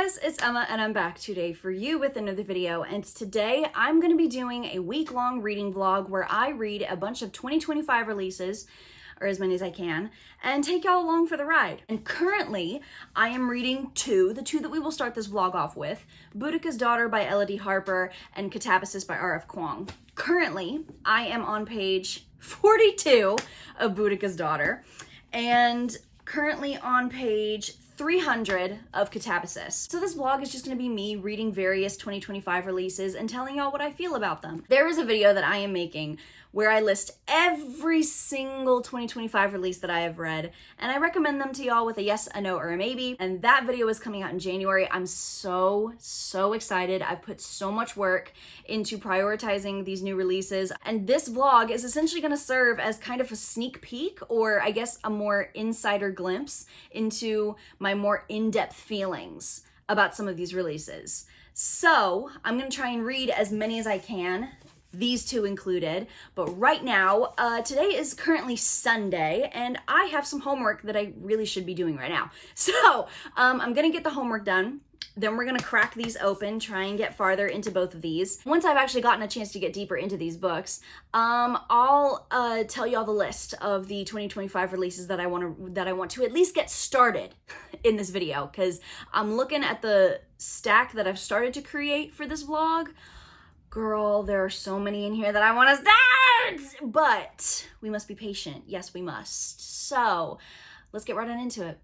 guys, it's Emma and I'm back today for you with another video, and today I'm going to be doing a week-long reading vlog where I read a bunch of 2025 releases, or as many as I can, and take y'all along for the ride. And currently, I am reading the two that we will start this vlog off with, Boudicca's Daughter by Elodie Harper and Katabasis by R.F. Kuang. Currently, I am on page 42 of Boudicca's Daughter, and currently on page 300 of Katabasis. So this vlog is just going to be me reading various 2025 releases and telling y'all what I feel about them. There is a video that I am making where I list every single 2025 release that I have read, and I recommend them to y'all with a yes, a no, or a maybe. And that video is coming out in January. I'm so excited. I've put so much work into prioritizing these new releases, and this vlog is essentially going to serve as kind of a sneak peek, or I guess a more insider glimpse into my more in-depth feelings about some of these releases. So I'm going to try and read as many as I can, these two included, but right now, today is currently Sunday, and I have some homework that I really should be doing right now. So I'm gonna get the homework done, then we're gonna crack these open, try and get farther into both of these. Once I've actually gotten a chance to get deeper into these books, I'll tell y'all the list of the 2025 releases that I want to at least get started in this video, because I'm looking at the stack that I've started to create for this vlog. Girl, there are so many in here that I want to start, but we must be patient. Yes, we must. So let's get right on into it.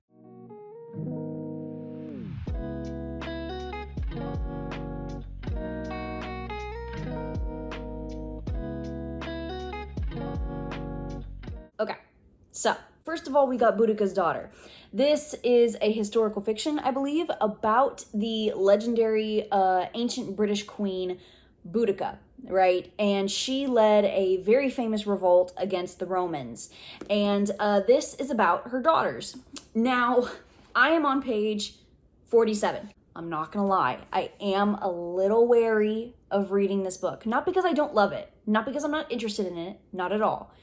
Okay, so first of all, we got Boudicca's Daughter. This is a historical fiction, I believe, about the legendary ancient British queen Boudicca, right? And she led a very famous revolt against the Romans. And this is about her daughters. Now, I am on page 47. I'm not gonna lie, I am a little wary of reading this book. Not because I don't love it, not because I'm not interested in it, not at all,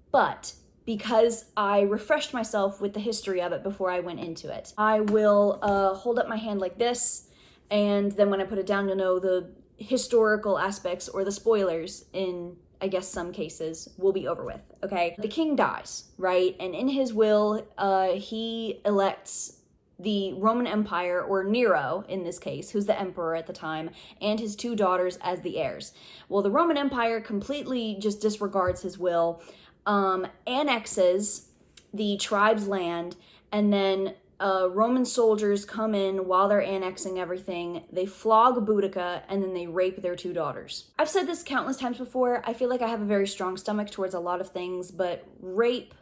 but because I refreshed myself with the history of it before I went into it. I will hold up my hand like this, and then when I put it down, you'll know the historical aspects or the spoilers in, I guess, some cases will be over with, okay? The king dies, right? And in his will, he elects the Roman Empire, or Nero in this case, who's the emperor at the time, and his two daughters as the heirs. Well, the Roman Empire completely just disregards his will, annexes the tribe's land, and then Roman soldiers come in while they're annexing everything. They flog Boudicca, and then they rape their two daughters. I've said this countless times before. I feel like I have a very strong stomach towards a lot of things, but rape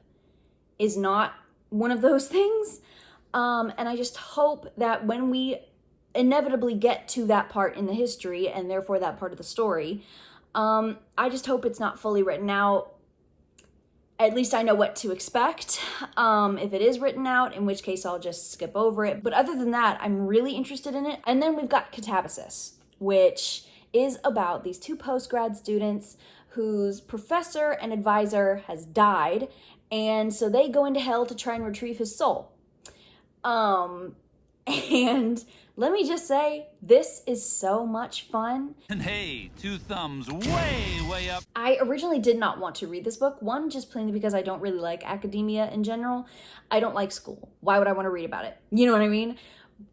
is not one of those things. And I just hope that when we inevitably get to that part in the history, and therefore that part of the story, I just hope it's not fully written out. At least I know what to expect. If it is written out, in which case I'll just skip over it. But other than that, I'm really interested in it. And then we've got Katabasis, which is about these two post-grad students whose professor and advisor has died, and so they go into hell to try and retrieve his soul. And let me just say, this is so much fun. And hey, two thumbs way up. I originally did not want to read this book. One, just plainly because I don't really like academia in general. I don't like school. Why would I want to read about it? You know what I mean?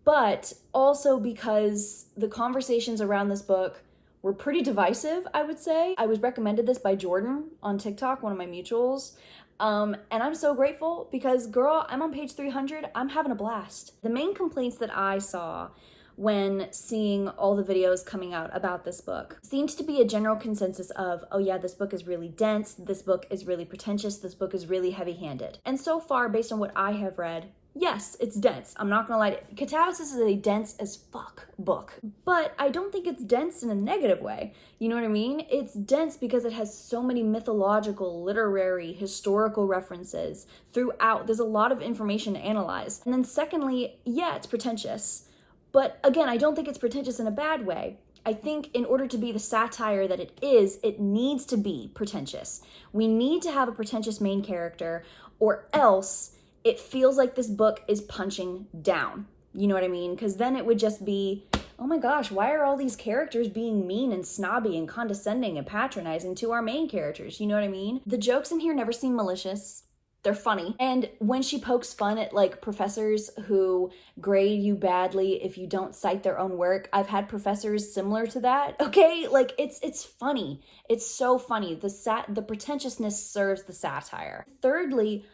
But also because the conversations around this book were pretty divisive, I would say. I was recommended this by Jordan on TikTok, one of my mutuals. And I'm so grateful because, girl, I'm on page 300. I'm having a blast. The main complaints that I saw when seeing all the videos coming out about this book seemed to be a general consensus of, oh yeah, this book is really dense, this book is really pretentious, this book is really heavy-handed. And so far, based on what I have read, yes, it's dense. I'm not gonna lie. Katabasis is a dense as fuck book, but I don't think it's dense in a negative way. You know what I mean? It's dense because it has so many mythological, literary, historical references throughout. There's a lot of information to analyze. And then secondly, yeah, it's pretentious. But again, I don't think it's pretentious in a bad way. I think in order to be the satire that it is, it needs to be pretentious. We need to have a pretentious main character, or else it feels like this book is punching down. You know what I mean? Because then it would just be, oh my gosh, why are all these characters being mean and snobby and condescending and patronizing to our main characters? You know what I mean? The jokes in here never seem malicious. They're funny. And when she pokes fun at like professors who grade you badly if you don't cite their own work, I've had professors similar to that, okay? Like it's funny. It's so funny. The pretentiousness serves the satire. Thirdly,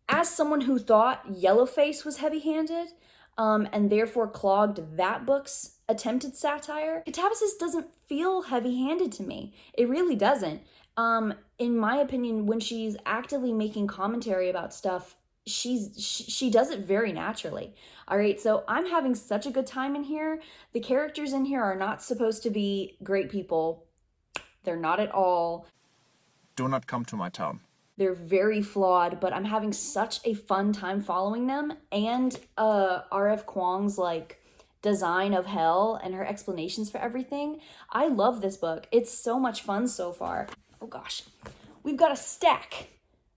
as someone who thought Yellowface was heavy-handed, and therefore clogged that book's attempted satire, Katabasis doesn't feel heavy-handed to me. It really doesn't. In my opinion, when she's actively making commentary about stuff, she does it very naturally. All right, so I'm having such a good time in here. The characters in here are not supposed to be great people. They're not at all. Do not come to my town. They're very flawed, but I'm having such a fun time following them. And R.F. Kuang's like design of Hale and her explanations for everything. I love this book. It's so much fun so far. Oh gosh, we've got a stack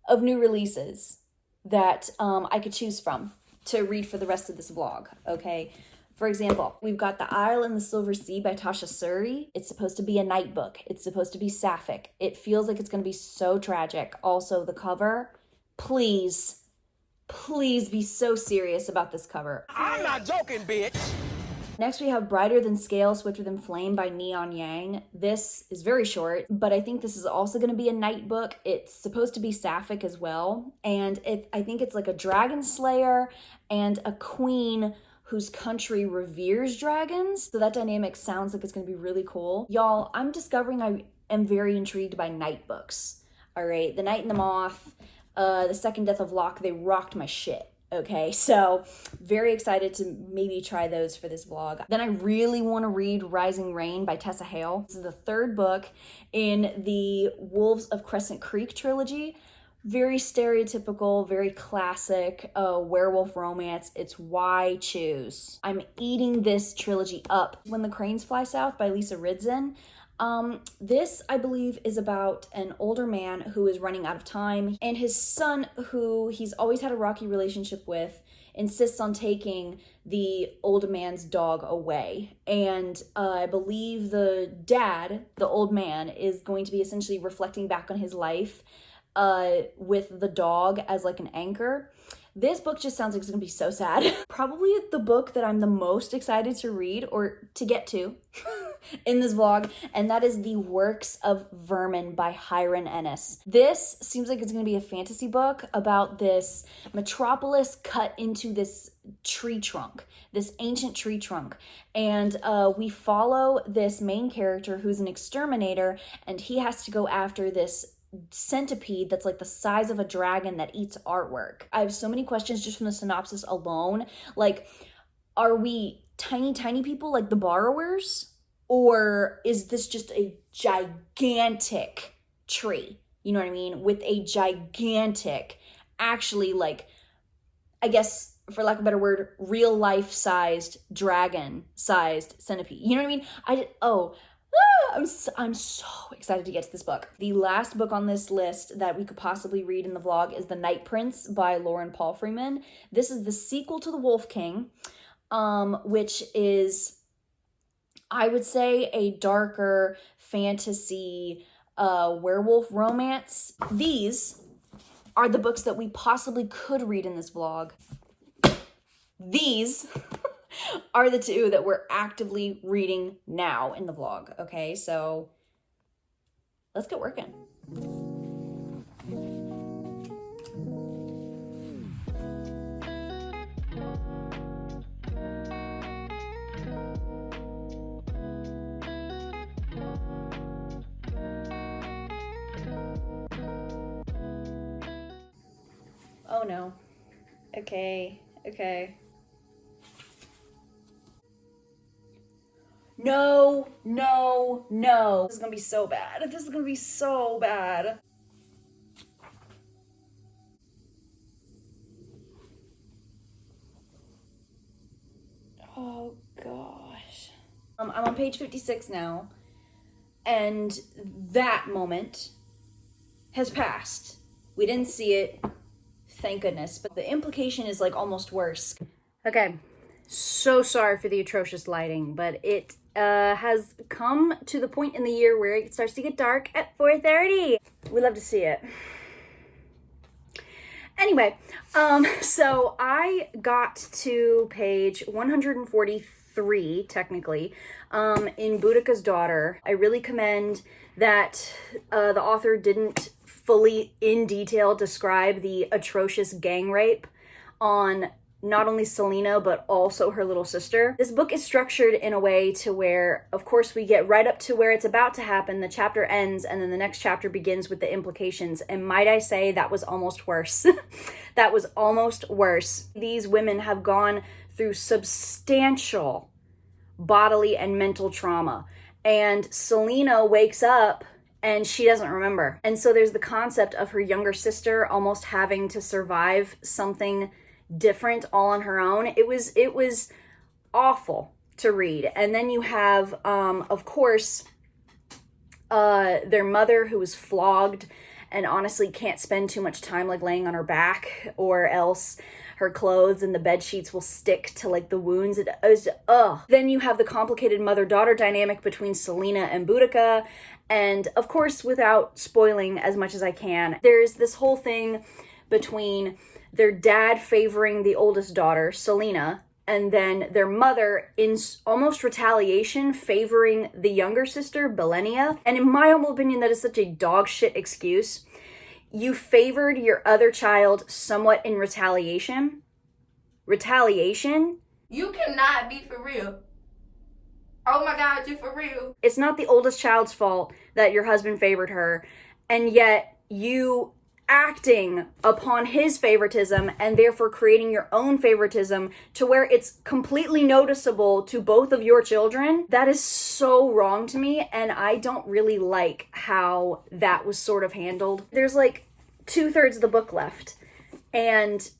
of new releases that I could choose from to read for the rest of this vlog, okay? For example, we've got The Isle in the Silver Sea by Tasha Suri. It's supposed to be a night book. It's supposed to be sapphic. It feels like it's going to be so tragic. Also, the cover, please be so serious about this cover. I'm not joking, bitch. Next, we have Brighter Than Scale, Swifter Than Flame by Neon Yang. This is very short, but I think this is also going to be a night book. It's supposed to be sapphic as well. And I think it's like a dragon slayer and a queen whose country reveres dragons. So that dynamic sounds like it's going to be really cool. Y'all, I'm discovering I am very intrigued by night books. All right, The Night and the Moth, The Second Death of Locke, they rocked my shit. Okay, so very excited to maybe try those for this vlog. Then I really want to read Rising Rain by Tessa Hale. This is the third book in the Wolves of Crescent Creek trilogy. Very stereotypical, very classic werewolf romance. It's Why Choose. I'm eating this trilogy up. When the Cranes Fly South by Lisa Ridzén. This, I believe, is about an older man who is running out of time, and his son, who he's always had a rocky relationship with, insists on taking the old man's dog away. And I believe the dad, the old man, is going to be essentially reflecting back on his life with the dog as like an anchor. This book just sounds like it's gonna be so sad. Probably the book that I'm the most excited to read or to get to in this vlog, and that is The Works of Vermin by Hiron Ennes. This seems like it's gonna be a fantasy book about this metropolis cut into this tree trunk, this ancient tree trunk. And we follow this main character who's an exterminator, and he has to go after this centipede that's like the size of a dragon that eats artwork. I have so many questions just from the synopsis alone. Like, are we tiny people like the borrowers? Or is this just a gigantic tree? You know what I mean? With a gigantic, actually like, I guess for lack of a better word, real life sized dragon sized centipede. You know what I mean? I'm so excited to get to this book. The last book on this list that we could possibly read in the vlog is The Night Prince by Lauren Palphreyman. This is the sequel to The Wolf King, which is, I would say, a darker fantasy werewolf romance. These are the books that we possibly could read in this vlog. These are the two that we're actively reading now in the vlog, okay? So let's get working. Oh no. Okay. No. This is gonna be so bad. This is gonna be so bad. Oh gosh. I'm on page 56 now, and that moment has passed. We didn't see it, thank goodness, but the implication is like almost worse. Okay, so sorry for the atrocious lighting, but it has come to the point in the year where it starts to get dark at 4:30. We love to see it. Anyway, so I got to page 143, technically, in Boudicca's Daughter. I really commend that the author didn't fully, in detail, describe the atrocious gang rape on not only Selena, but also her little sister. This book is structured in a way to where, of course, we get right up to where it's about to happen, the chapter ends, and then the next chapter begins with the implications. And might I say, that was almost worse. That was almost worse. These women have gone through substantial bodily and mental trauma. And Selena wakes up and she doesn't remember. And so there's the concept of her younger sister almost having to survive something different all on her own. It was awful to read. And then you have, of course, their mother who was flogged and honestly can't spend too much time like laying on her back, or else her clothes and the bed sheets will stick to like the wounds. It was, ugh. Then you have the complicated mother-daughter dynamic between Selena and Boudicca. And of course, without spoiling as much as I can, there's this whole thing between their dad favoring the oldest daughter, Selena, and then their mother, in almost retaliation, favoring the younger sister, Belenia. And in my humble opinion, that is such a dog shit excuse. You favored your other child somewhat in retaliation. Retaliation? You cannot be for real. Oh my God, you for real. It's not the oldest child's fault that your husband favored her, and yet you acting upon his favoritism and therefore creating your own favoritism to where it's completely noticeable to both of your children. That is so wrong to me, and I don't really like how that was sort of handled. There's like 2/3 of the book left, and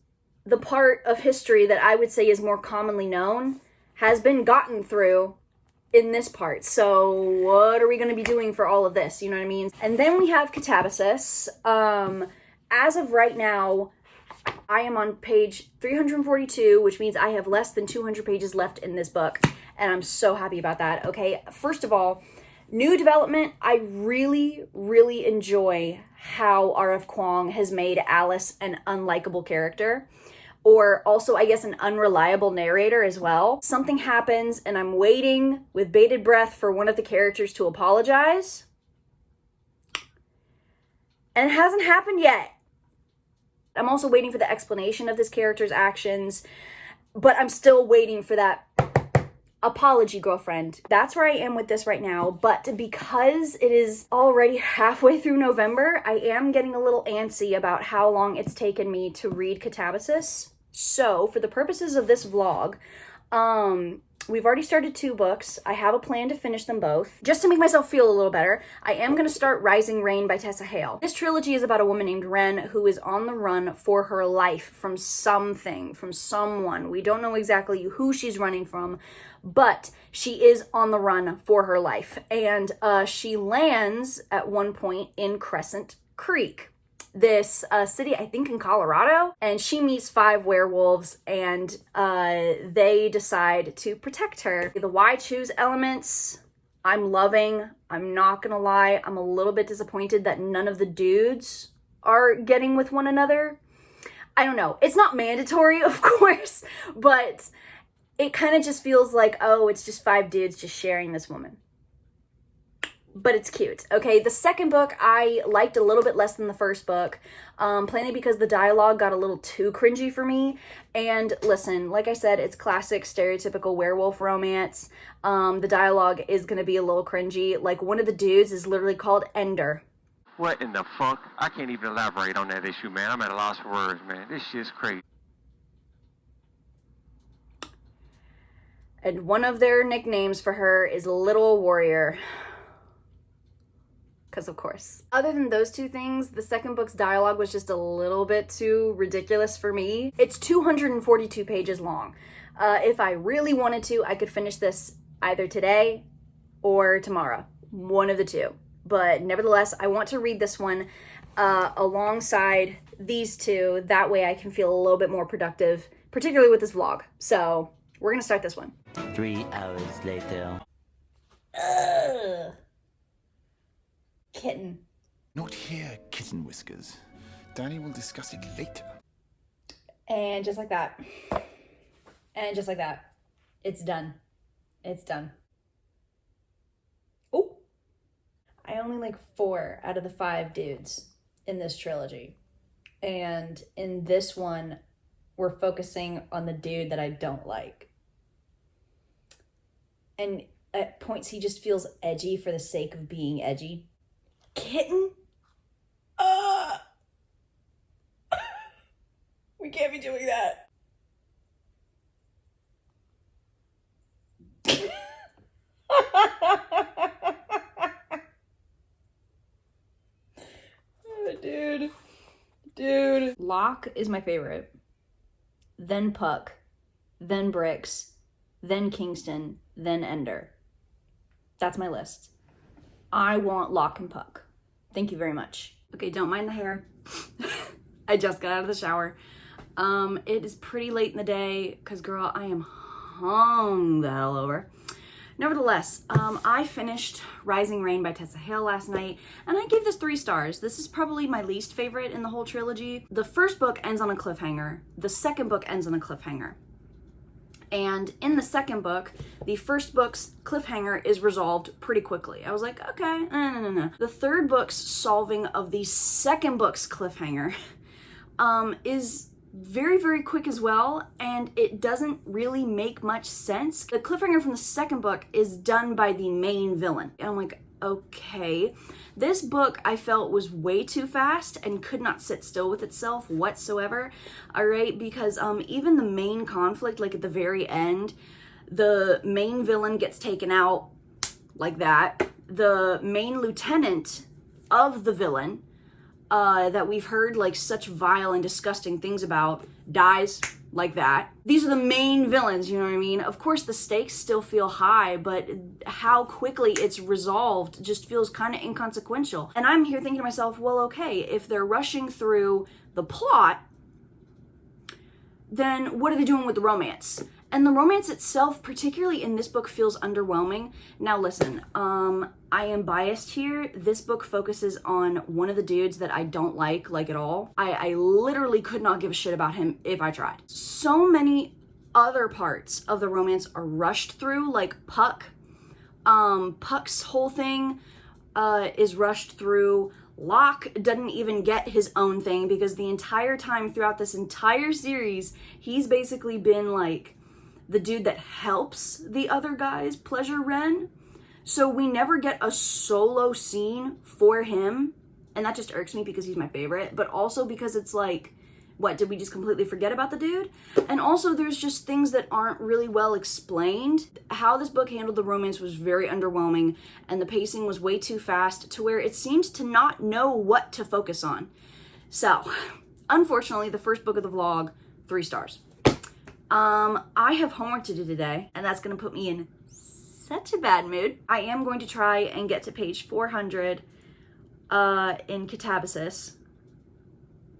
the part of history that I would say is more commonly known has been gotten through in this part. So what are we going to be doing for all of this? You know what I mean? And then we have Katabasis. As of right now, I am on page 342, which means I have less than 200 pages left in this book. And I'm so happy about that. Okay, first of all, new development. I really, really enjoy how R.F. Kuang has made Alice an unlikable character. Or also, I guess, an unreliable narrator as well. Something happens and I'm waiting with bated breath for one of the characters to apologize. And it hasn't happened yet. I'm also waiting for the explanation of this character's actions, but I'm still waiting for that apology, girlfriend. That's where I am with this right now, but because it is already halfway through November, I am getting a little antsy about how long it's taken me to read Katabasis. So, for the purposes of this vlog, we've already started 2 books. I have a plan to finish them both. Just to make myself feel a little better, I am going to start Rising Rain by Tessa Hale. This trilogy is about a woman named Ren who is on the run for her life from something, from someone. We don't know exactly who she's running from, but she is on the run for her life. And she lands at one point in Crescent Creek, this city, I think in Colorado, and she meets 5 werewolves, and they decide to protect her. The why choose elements, I'm loving. I'm not gonna lie, I'm a little bit disappointed that none of the dudes are getting with one another. I don't know, it's not mandatory, of course, but it kind of just feels like, oh, it's just 5 dudes just sharing this woman. But it's cute. Okay, the second book I liked a little bit less than the first book, plainly because the dialogue got a little too cringy for me. And listen, like I said, it's classic stereotypical werewolf romance. The dialogue is gonna be a little cringy. Like, one of the dudes is literally called Ender. What in the fuck? I can't even elaborate on that issue, man. I'm at a loss for words, man. This shit's crazy. And one of their nicknames for her is Little Warrior. Because of course. Other than those 2 things, the second book's dialogue was just a little bit too ridiculous for me. It's 242 pages long. If I really wanted to, I could finish this either today or tomorrow. One of the 2. But nevertheless, I want to read this one alongside these 2. That way I can feel a little bit more productive particularly with this vlog. So we're gonna start this one. 3 hours later. Ugh. Kitten. Not here, Kitten Whiskers. Danny will discuss it later. And just like that. And just like that. It's done. It's done. Oh! I only like 4 out of the 5 dudes in this trilogy. And in this one, we're focusing on the dude that I don't like. And at points, he just feels edgy for the sake of being edgy. Kitten? We can't be doing that. Oh, dude. Locke is my favorite. Then Puck. Then Bricks. Then Kingston. Then Ender. That's my list. I want Locke and Puck. Thank you very much. Okay, don't mind the hair. I just got out of the shower. It is pretty late in the day because, girl, I am hung the hell over. Nevertheless, I finished Rising Rain by Tessa Hale last night, and I gave this 3 stars. This is probably my least favorite in the whole trilogy. The first book ends on a cliffhanger. The second book ends on a cliffhanger. And in the second book, the first book's cliffhanger is resolved pretty quickly. I was like, okay, no. The third book's solving of the second book's cliffhanger is very, very quick as well, and it doesn't really make much sense. The cliffhanger from the second book is done by the main villain. And I'm like, okay. This book I felt was way too fast and could not sit still with itself whatsoever. All right, because even the main conflict, like at the very end, the main villain gets taken out like that. The main lieutenant of the villain that we've heard like such vile and disgusting things about dies like that. These are the main villains, you know what I mean? Of course, the stakes still feel high, but how quickly it's resolved just feels kind of inconsequential. And I'm here thinking to myself, well, okay, if they're rushing through the plot, then what are they doing with the romance? And the romance itself, particularly in this book, feels underwhelming. Now listen, I am biased here. This book focuses on one of the dudes that I don't like at all. I literally could not give a shit about him if I tried. So many other parts of the romance are rushed through, like Puck. Puck's whole thing is rushed through. Locke doesn't even get his own thing because the entire time throughout this entire series, he's basically been like the dude that helps the other guys pleasure Ren. So we never get a solo scene for him. And that just irks me because he's my favorite. But also because it's like, what, did we just completely forget about the dude? And also there's just things that aren't really well explained. How this book handled the romance was very underwhelming. And the pacing was way too fast to where it seemed to not know what to focus on. So, unfortunately, the first book of the vlog, 3 stars. I have homework to do today, and that's going to put me in such a bad mood. I am going to try and get to page 400 in Katabasis,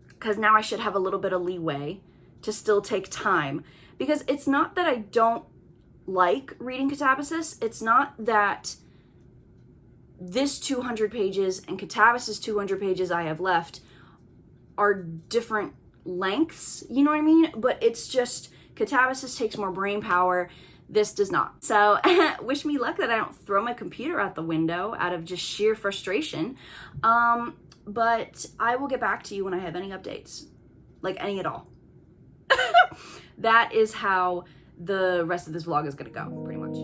because now I should have a little bit of leeway to still take time. Because it's not that I don't like reading Katabasis, it's not that this 200 pages and Katabasis 200 pages I have left are different lengths, you know what I mean? But it's just Katabasis takes more brain power. This does not. So wish me luck that I don't throw my computer out the window out of just sheer frustration. But I will get back to you when I have any updates, like any at all. That is how the rest of this vlog is gonna go, pretty much.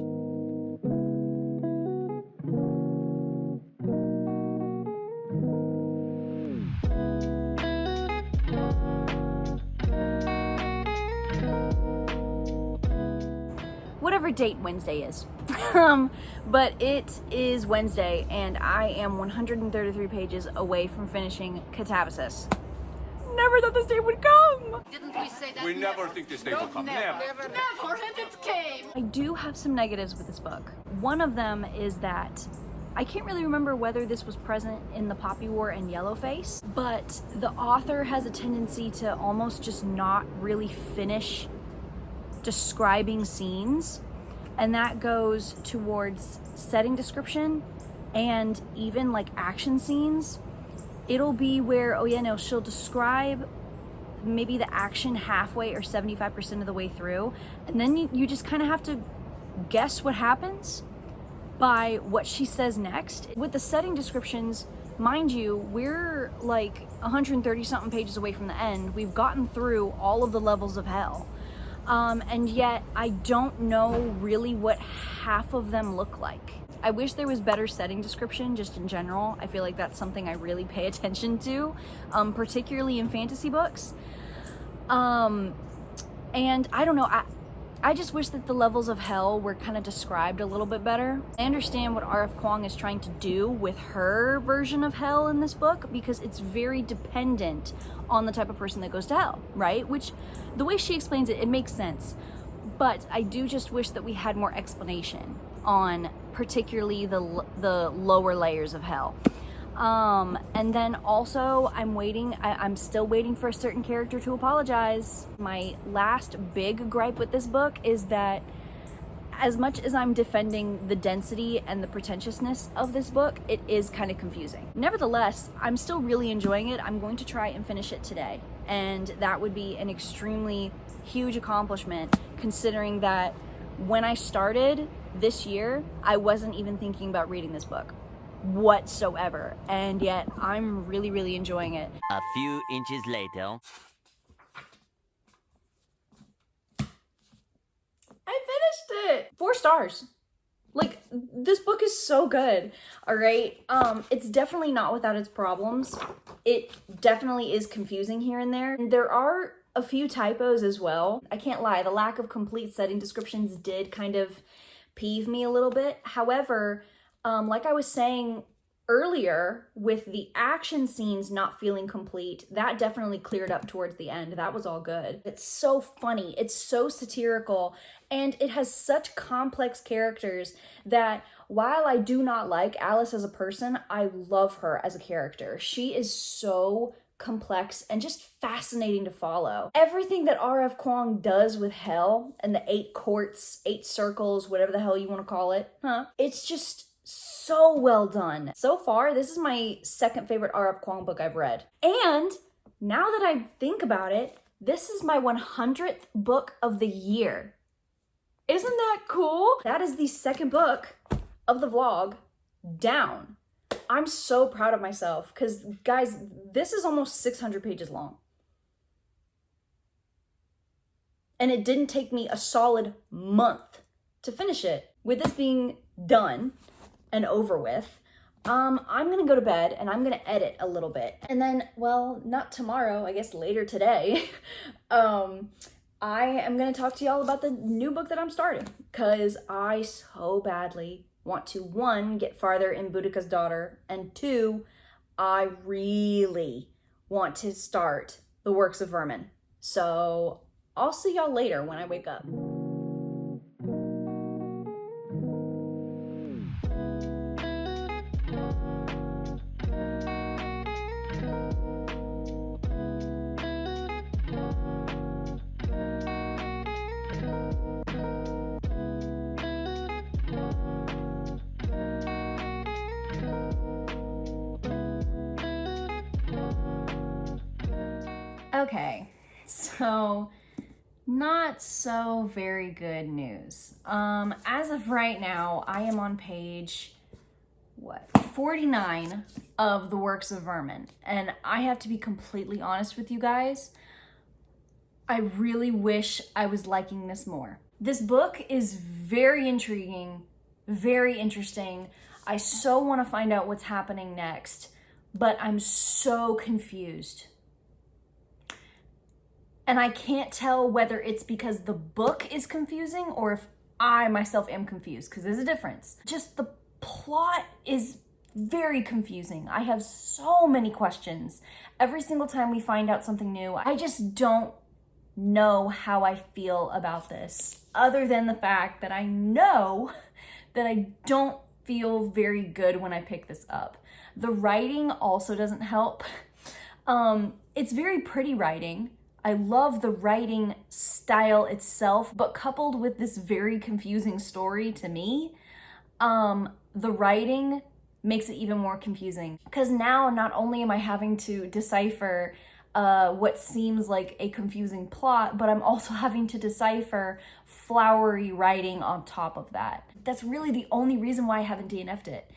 Whatever date Wednesday is. But it is Wednesday and I am 133 pages away from finishing Katabasis. Never thought this day would come! Didn't we say that? We never think this day will come. Never. Never, and it came. I do have some negatives with this book. One of them is that I can't really remember whether this was present in the Poppy War and Yellowface, but the author has a tendency to almost just not really finish describing scenes, and that goes towards setting description and even like action scenes. It'll be where, oh yeah, no, she'll describe maybe the action halfway or 75% of the way through, and then you just kind of have to guess what happens by what she says next. With the setting descriptions, mind you, we're like 130 something pages away from the end. We've gotten through all of the levels of hell. And yet I don't know really what half of them look like. I wish there was better setting description just in general. I feel like that's something I really pay attention to, particularly in fantasy books. And I don't know, I just wish that the levels of hell were kind of described a little bit better. I understand what R.F. Kuang is trying to do with her version of hell in this book, because it's very dependent on the type of person that goes to hell, right? Which, the way she explains it, it makes sense. But I do just wish that we had more explanation on particularly the lower layers of hell. And then also I'm still waiting for a certain character to apologize. My last big gripe with this book is that as much as I'm defending the density and the pretentiousness of this book, it is kind of confusing. Nevertheless, I'm still really enjoying it. I'm going to try and finish it today, and that would be an extremely huge accomplishment, considering that when I started this year, I wasn't even thinking about reading this book whatsoever, and yet I'm really enjoying it. A few inches later. I finished it! 4 stars. Like, this book is so good, all right? It's definitely not without its problems. It definitely is confusing here and there. And there are a few typos as well. I can't lie, the lack of complete setting descriptions did kind of peeve me a little bit. However, like I was saying earlier, with the action scenes not feeling complete, that definitely cleared up towards the end. That was all good. It's so funny, it's so satirical, and it has such complex characters that while I do not like Alice as a person, I love her as a character. She is so complex and just fascinating to follow. Everything that R.F. Kuang does with hell and the 8 courts, 8 circles, whatever the hell you want to call it, it's just so well done. So far, this is my second favorite R.F. Kuang book I've read. And now that I think about it, this is my 100th book of the year. Isn't that cool? That is the second book of the vlog down. I'm so proud of myself because, guys, this is almost 600 pages long. And it didn't take me a solid month to finish it. With this being done and over with, I'm gonna go to bed and I'm gonna edit a little bit. And then, well, not tomorrow, I guess later today, I am gonna talk to y'all about the new book that I'm starting, because I so badly want to, 1, get farther in Boudicca's Daughter, and 2, I really want to start the works of Vermin. So I'll see y'all later when I wake up. Okay, so not so very good news. As of right now, I am on page, 49 of the works of Vermin. And I have to be completely honest with you guys, I really wish I was liking this more. This book is very intriguing, very interesting. I so want to find out what's happening next, but I'm so confused. And I can't tell whether it's because the book is confusing or if I myself am confused, because there's a difference. Just the plot is very confusing. I have so many questions. Every single time we find out something new, I just don't know how I feel about this, other than the fact that I know that I don't feel very good when I pick this up. The writing also doesn't help. It's very pretty writing. I love the writing style itself, but coupled with this very confusing story to me, the writing makes it even more confusing. Because now not only am I having to decipher what seems like a confusing plot, but I'm also having to decipher flowery writing on top of that. That's really the only reason why I haven't DNF'd it,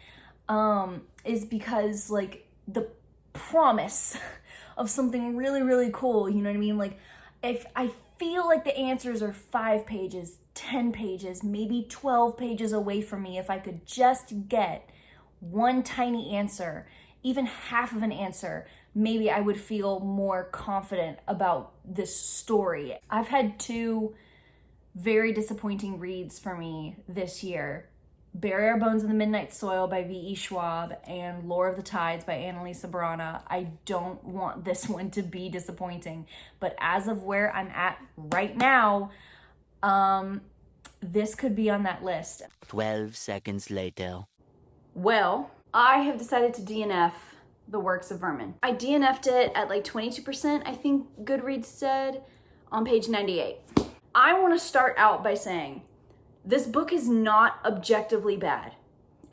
is because like the promise of something really, really cool, you know what I mean? Like if I feel like the answers are 5 pages, 10 pages, maybe 12 pages away from me, if I could just get one tiny answer, even half of an answer, maybe I would feel more confident about this story. I've had 2 very disappointing reads for me this year. Bury Our Bones in the Midnight Soil by V.E. Schwab and Lore of the Tides by Annalisa Barana. I don't want this one to be disappointing, but as of where I'm at right now, this could be on that list. 12 seconds later. Well, I have decided to DNF the works of Vermin. I DNF'd it at like 22%, I think Goodreads said, on page 98. I want to start out by saying, this book is not objectively bad,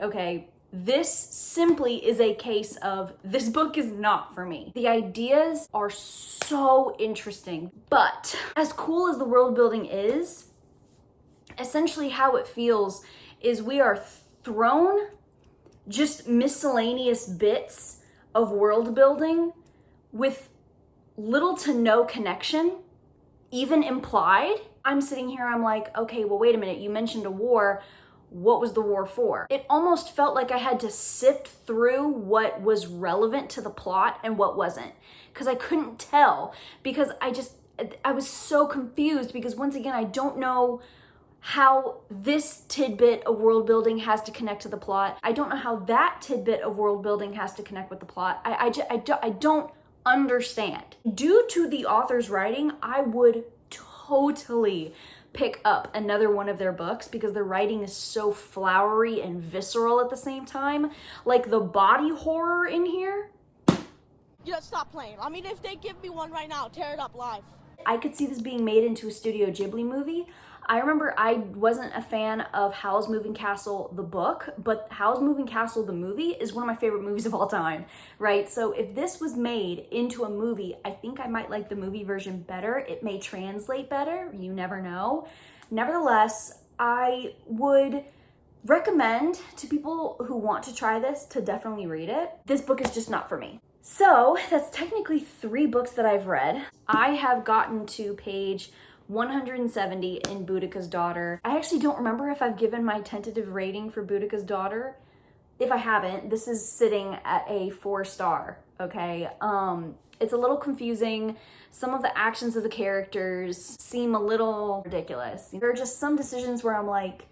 okay? This simply is a case of, this book is not for me. The ideas are so interesting, but as cool as the world building is, essentially how it feels is we are thrown just miscellaneous bits of world building with little to no connection, even implied. I'm sitting here, I'm like, okay, well, wait a minute, you mentioned a war. What was the war for? It almost felt like I had to sift through what was relevant to the plot and what wasn't, because I couldn't tell, because I was so confused, because once again, I don't know how this tidbit of world building has to connect to the plot. I don't know how that tidbit of world building has to connect with the plot. I don't understand. Due to the author's writing, I would totally pick up another one of their books because their writing is so flowery and visceral at the same time. Like the body horror in here. You just stop playing. I mean, if they give me one right now, tear it up live. I could see this being made into a Studio Ghibli movie. I remember I wasn't a fan of Howl's Moving Castle, the book, but Howl's Moving Castle, the movie, is one of my favorite movies of all time, right? So if this was made into a movie, I think I might like the movie version better. It may translate better, you never know. Nevertheless, I would recommend to people who want to try this to definitely read it. This book is just not for me. So that's technically 3 books that I've read. I have gotten to page 170 in Boudicca's Daughter. I actually don't remember if I've given my tentative rating for Boudicca's Daughter. If I haven't, this is sitting at a 4-star, okay? It's a little confusing. Some of the actions of the characters seem a little ridiculous. There are just some decisions where I'm like,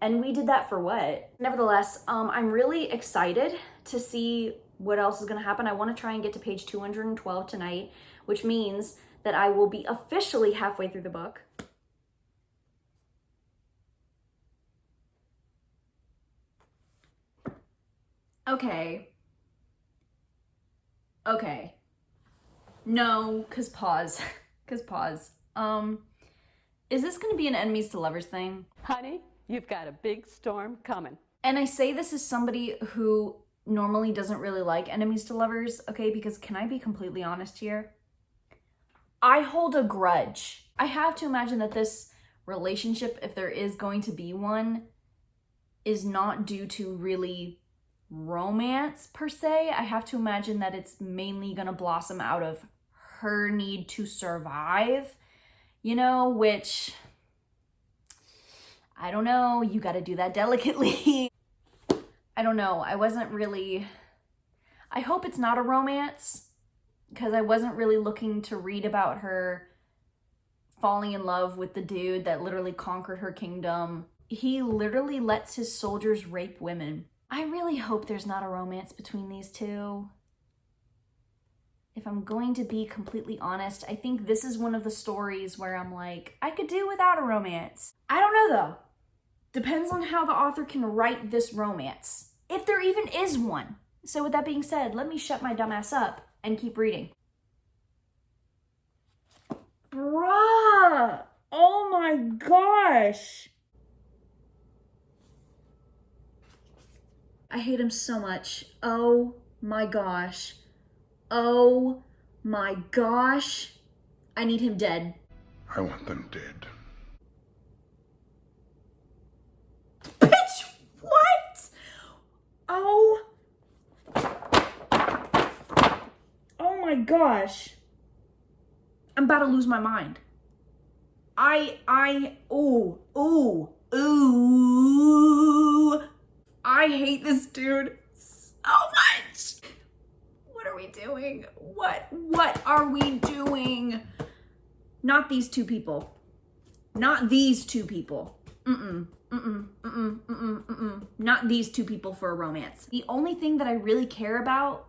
and we did that for what? Nevertheless, I'm really excited to see what else is gonna happen. I wanna try and get to page 212 tonight, which means that I will be officially halfway through the book. Okay. No, cause pause. Is this gonna be an enemies to lovers thing? Honey, you've got a big storm coming. And I say this as somebody who normally doesn't really like enemies to lovers, okay? Because can I be completely honest here? I hold a grudge. I have to imagine that this relationship, if there is going to be one, is not due to really romance per se. I have to imagine that it's mainly gonna blossom out of her need to survive, you know, which, I don't know, you gotta do that delicately. I don't know, I hope it's not a romance, because I wasn't really looking to read about her falling in love with the dude that literally conquered her kingdom. He literally lets his soldiers rape women. I really hope there's not a romance between these two. If I'm going to be completely honest, I think this is one of the stories where I'm like, I could do without a romance. I don't know though. Depends on how the author can write this romance, if there even is one. So with that being said, let me shut my dumb ass up and keep reading. Bruh! Oh my gosh! I hate him so much. Oh my gosh. Oh my gosh. I need him dead. I want them dead. Bitch! What? Oh. Oh my gosh. I'm about to lose my mind. Ooh. I hate this dude so much. What are we doing? What are we doing? Not these two people. Not these two people. Not these two people for a romance. The only thing that I really care about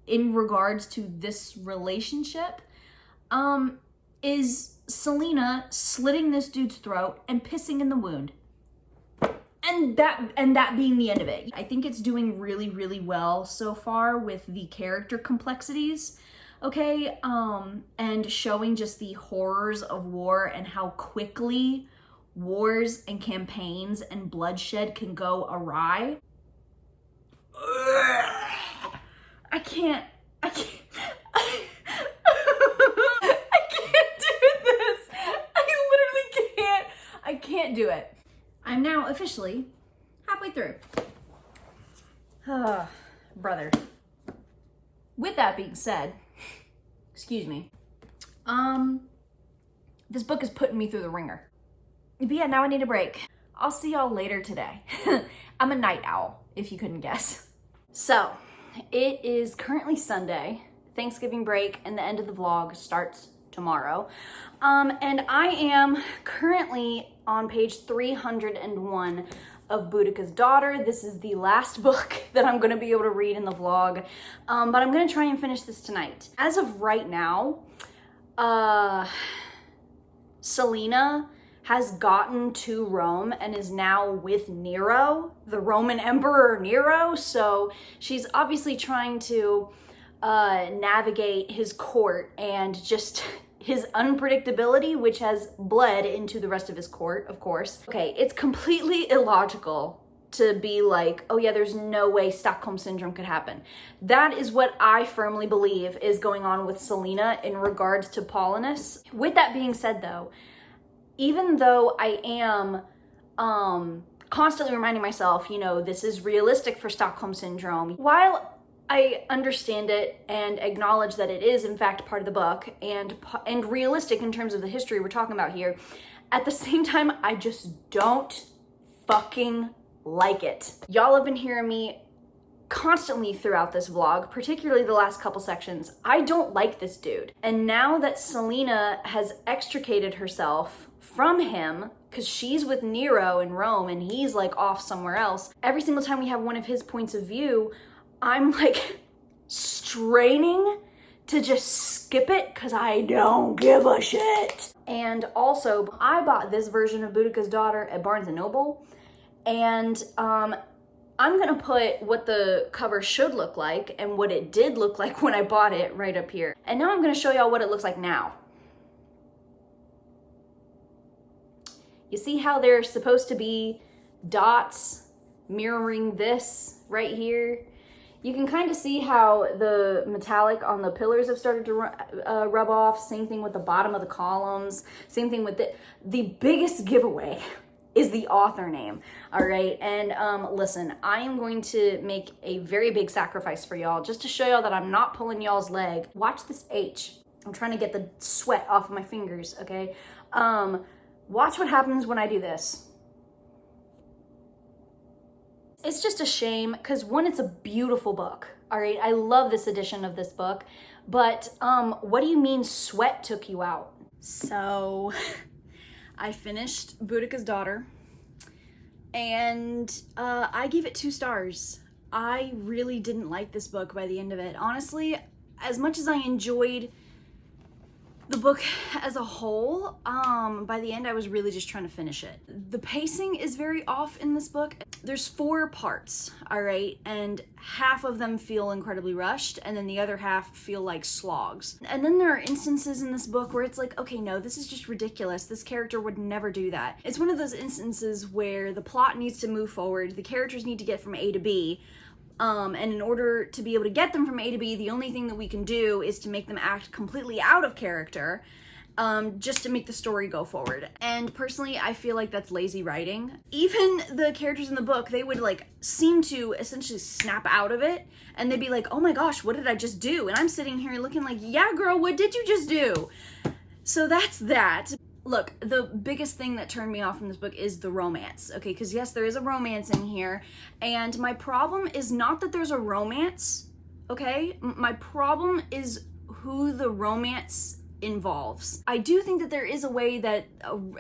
in regards to this relationship is Selena slitting this dude's throat and pissing in the wound. And that being the end of it. I think it's doing really, really well so far with the character complexities, okay? And showing just the horrors of war and how quickly wars and campaigns and bloodshed can go awry. I can't do this. I literally can't. I can't do it. I'm now officially halfway through. Brother. With that being said, excuse me, this book is putting me through the ringer. But yeah, now I need a break. I'll see y'all later today. I'm a night owl, if you couldn't guess. So, it is currently Sunday, Thanksgiving break, and the end of the vlog starts tomorrow. And I am currently on page 301 of Boudicca's Daughter. This is the last book that I'm gonna be able to read in the vlog, but I'm gonna try and finish this tonight. As of right now, Selena has gotten to Rome and is now with Nero, the Roman Emperor Nero, so she's obviously trying to navigate his court and just his unpredictability, which has bled into the rest of his court, of course. Okay, it's completely illogical to be like, oh yeah, there's no way Stockholm Syndrome could happen. That is what I firmly believe is going on with Selena in regards to Paulinus. With that being said though, even though I am constantly reminding myself, you know, this is realistic for Stockholm Syndrome, while I understand it and acknowledge that it is in fact part of the book and realistic in terms of the history we're talking about here, at the same time, I just don't fucking like it. Y'all have been hearing me constantly throughout this vlog, particularly the last couple sections. I don't like this dude. And now that Selena has extricated herself from him, because she's with Nero in Rome and he's like off somewhere else, every single time we have one of his points of view, I'm like straining to just skip it because I don't give a shit. And also, I bought this version of Boudicca's Daughter at Barnes & Noble, and I'm gonna put what the cover should look like and what it did look like when I bought it right up here. And now I'm gonna show y'all what it looks like now. You see how there's supposed to be dots mirroring this right here? You can kind of see how the metallic on the pillars have started to rub off. Same thing with the bottom of the columns. Same thing with the biggest giveaway is the author name, all right? And listen, I am going to make a very big sacrifice for y'all just to show y'all that I'm not pulling y'all's leg. Watch this H. I'm trying to get the sweat off of my fingers, okay? Watch what happens when I do this. It's just a shame because one, it's a beautiful book, all right? I love this edition of this book, but what do you mean sweat took you out? So I finished Boudicca's Daughter and I gave it 2 stars. I really didn't like this book by the end of it. Honestly, as much as I enjoyed The book as a whole, by the end I was really just trying to finish it. The pacing is very off in this book. There's 4 parts, all right, and half of them feel incredibly rushed, and then the other half feel like slogs. And then there are instances in this book where it's like, okay, no, this is just ridiculous. This character would never do that. It's one of those instances where the plot needs to move forward, the characters need to get from A to B, and in order to be able to get them from A to B, the only thing that we can do is to make them act completely out of character, just to make the story go forward. And personally, I feel like that's lazy writing. Even the characters in the book, they would like seem to essentially snap out of it, and they'd be like, oh my gosh, what did I just do? And I'm sitting here looking like, yeah, girl, what did you just do? So that's that. Look, the biggest thing that turned me off from this book is the romance, okay? Because yes, there is a romance in here, and my problem is not that there's a romance, okay? My problem is who the romance involves. I do think that there is a way that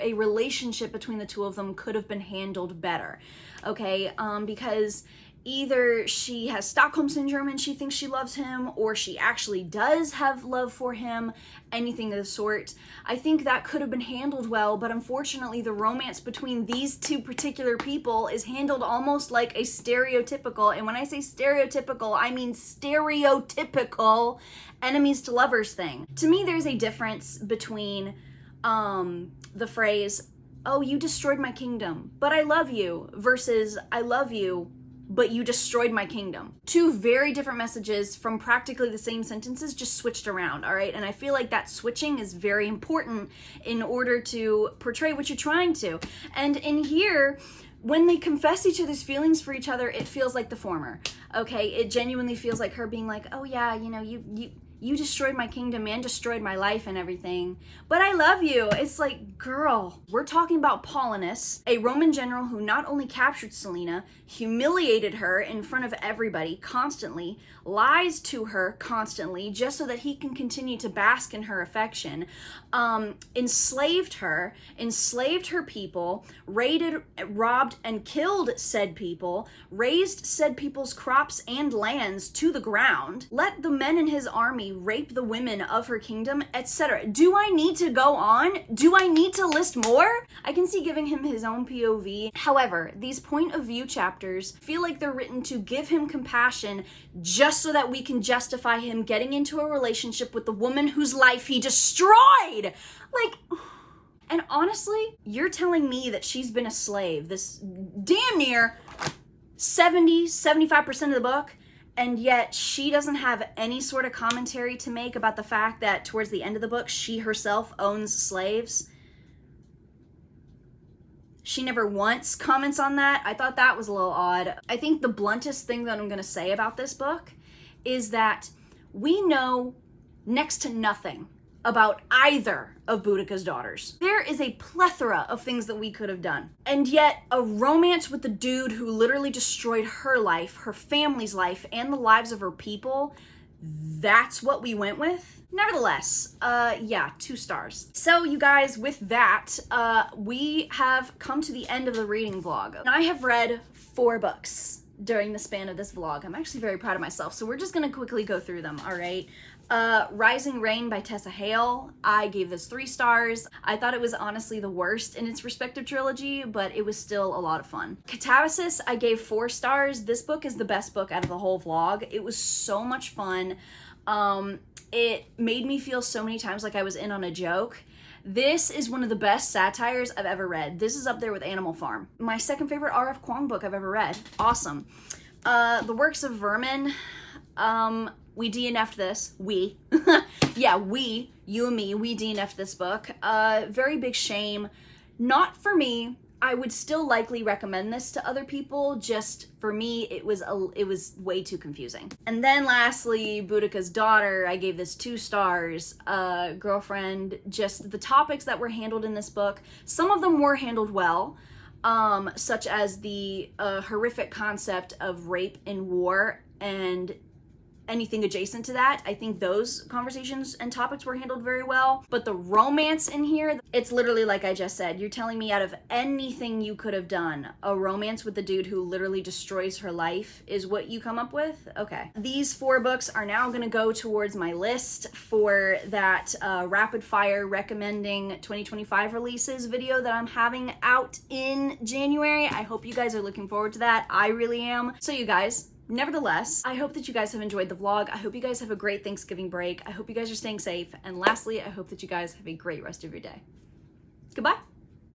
a relationship between the two of them could have been handled better, okay? Because either she has Stockholm Syndrome and she thinks she loves him, or she actually does have love for him, anything of the sort. I think that could have been handled well, but unfortunately the romance between these 2 particular people is handled almost like a stereotypical, and when I say stereotypical, I mean stereotypical enemies to lovers thing. To me, there's a difference between the phrase, oh, you destroyed my kingdom, but I love you, versus I love you, but you destroyed my kingdom. 2 very different messages from practically the same sentences, just switched around, all right? And I feel like that switching is very important in order to portray what you're trying to. And in here, when they confess each other's feelings for each other, it feels like the former, okay? It genuinely feels like her being like, oh yeah, you know, you destroyed my kingdom and destroyed my life and everything, but I love you. It's like, girl, we're talking about Paulinus, a Roman general who not only captured Selena, humiliated her in front of everybody constantly, lies to her constantly just so that he can continue to bask in her affection, enslaved her people, raided, robbed, and killed said people, razed said people's crops and lands to the ground, let the men in his army rape the women of her kingdom, etc. Do I need to go on? Do I need to list more? I can see giving him his own POV. However, these point of view chapters feel like they're written to give him compassion just so that we can justify him getting into a relationship with the woman whose life he destroyed. Like, and honestly, you're telling me that she's been a slave this damn near 75% of the book, and yet she doesn't have any sort of commentary to make about the fact that towards the end of the book, she herself owns slaves. She never once comments on that. I thought that was a little odd. I think the bluntest thing that I'm gonna say about this book is that we know next to nothing about either of Boudicca's daughters. There is a plethora of things that we could have done. And yet a romance with the dude who literally destroyed her life, her family's life, and the lives of her people, that's what we went with. Nevertheless, yeah, 2 stars. So you guys, with that, we have come to the end of the reading vlog. And I have read 4 books during the span of this vlog. I'm actually very proud of myself, so we're just gonna quickly go through them, all right? Rising Rain by Tessa Hale. I gave this 3 stars. I thought it was honestly the worst in its respective trilogy, but it was still a lot of fun. Katabasis, I gave 4 stars. This book is the best book out of the whole vlog. It was so much fun. It made me feel so many times like I was in on a joke. This is one of the best satires I've ever read. This is up there with Animal Farm. My second favorite R.F. Kuang book I've ever read. Awesome. The Works of Vermin. We DNF'd this. We. Yeah, we. You and me. We DNF'd this book. Very big shame. Not for me. I would still likely recommend this to other people. Just for me, it was way too confusing. And then lastly, Boudicca's Daughter. I gave this 2 stars. Girlfriend. Just the topics that were handled in this book. Some of them were handled well. Such as the horrific concept of rape in war and anything adjacent to that. I think those conversations and topics were handled very well. But the romance in here, it's literally like I just said. You're telling me out of anything you could have done, a romance with the dude who literally destroys her life is what you come up with? Okay. These 4 books are now gonna go towards my list for that rapid fire recommending 2025 releases video that I'm having out in January. I hope you guys are looking forward to that. I really am. So you guys, nevertheless, I hope that you guys have enjoyed the vlog. I hope you guys have a great Thanksgiving break. I hope you guys are staying safe. And lastly, I hope that you guys have a great rest of your day. Goodbye.